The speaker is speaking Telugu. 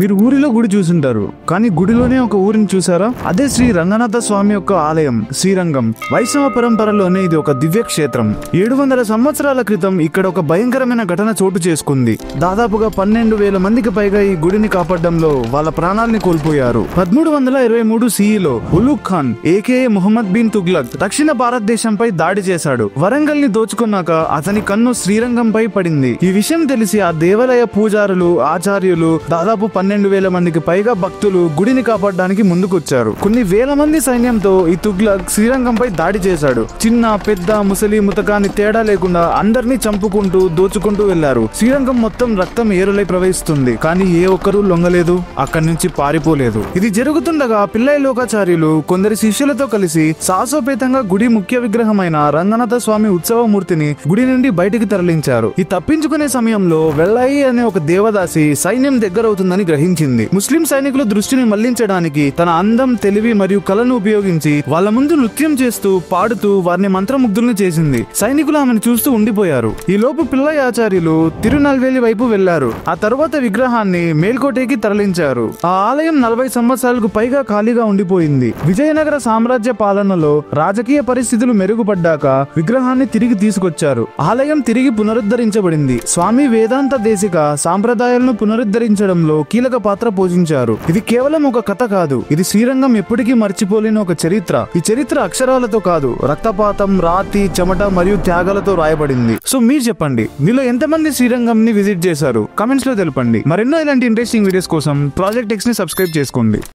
మీరు ఊరిలో గుడి చూసుంటారు, కానీ గుడిలోనే ఒక ఊరిని చూసారా? అదే శ్రీ రంగనాథ స్వామి యొక్క ఆలయం శ్రీరంగం. వైష్ణవ పరంపరలోనే ఇది ఒక దివ్య క్షేత్రం. 700 సంవత్సరాల క్రితం ఇక్కడ ఒక భయంకరమైన ఘటన చోటు చేసుకుంది. దాదాపుగా 12,000 మందికి పైగా ఈ గుడిని కాపాడడంలో వాళ్ళ ప్రాణాలని కోల్పోయారు. 1323 CEలో ఉలూగ్ ఖాన్ ఏకేఏ ముహమ్మద్ బిన్ తుగ్లక్ దక్షిణ భారతదేశంపై దాడి చేశాడు. వరంగల్ ని దోచుకున్నాక అతని కన్ను శ్రీరంగంపై పడింది. ఈ విషయం తెలిసి ఆ దేవాలయ పూజారులు, ఆచార్యులు, దాదాపు 12,000 మందికి పైగా భక్తులు గుడిని కాపాడడానికి ముందుకొచ్చారు. కొన్ని వేల మంది సైన్యంతో ఈ తుగ్లక్ శ్రీరంగంపై దాడి చేశాడు. చిన్న, పెద్ద, ముసలి, ముతకాని తేడా లేకుండా అందరినీ చంపుకుంటూ దోచుకుంటూ వెళ్లారు. శ్రీరంగం మొత్తం రక్తం ఏరులై ప్రవహిస్తుంది, కానీ ఏ ఒక్కరూ లొంగలేదు, అక్కడి నుంచి పారిపోలేదు. ఇది జరుగుతుండగా పిల్లై లోకాచార్యులు కొందరి శిష్యులతో కలిసి సాహసోపేతంగా గుడి ముఖ్య విగ్రహమైన రంగనాథ స్వామి ఉత్సవమూర్తిని గుడి నుండి బయటికి తరలించారు. ఈ తప్పించుకునే సమయంలో వెల్లాయి అనే ఒక దేవదాసి సైన్యం దగ్గరవుతుందని గ్రహించింది. ముస్లిం సైనికుల దృష్టిని మళ్లించడానికి తన అందం, తెలివి మరియు కళను ఉపయోగించి వాళ్ళ ముందు నృత్యం చేస్తూ పాడుతూ వారిని మంత్రముగ్ధుల్ని చేసింది. సైనికులు ఆమెను చూస్తూ ఉండిపోయారు. ఈ లోపు పిల్లై ఆచార్యులు తిరునల్వేలి వైపు వెళ్లారు. ఆ తరువాత విగ్రహాన్ని మేల్కోటేకి తరలించారు. ఆ ఆలయం 40 సంవత్సరాలకు పైగా ఖాళీగా ఉండిపోయింది. విజయనగర సామ్రాజ్య పాలనలో రాజకీయ పరిస్థితులు మెరుగుపడ్డాక విగ్రహాన్ని తిరిగి తీసుకొచ్చారు. ఆలయం తిరిగి పునరుద్ధరించబడింది. స్వామి వేదాంత దేశిక సాంప్రదాయాలను పునరుద్ధరించడంలో కీలక పాత్ర పోషించారు. ఇది కేవలం ఒక కథ కాదు, ఇది శ్రీరంగం ఎప్పటికీ మర్చిపోలేని ఒక చరిత్ర. ఈ చరిత్ర అక్షరాలతో కాదు, రక్తపాతం, రాతి, చెమట మరియు త్యాగాలతో రాయబడింది. సో మీరు చెప్పండి, మీలో ఎంతమంది శ్రీరంగం ని విజిట్ చేశారు? కమెంట్స్ లో తెలపండి. మరెన్నో ఇలాంటి ఇంట్రెస్టింగ్ వీడియోస్ కోసం ప్రాజెక్ట్ X ని సబ్స్క్రైబ్ చేసుకోండి.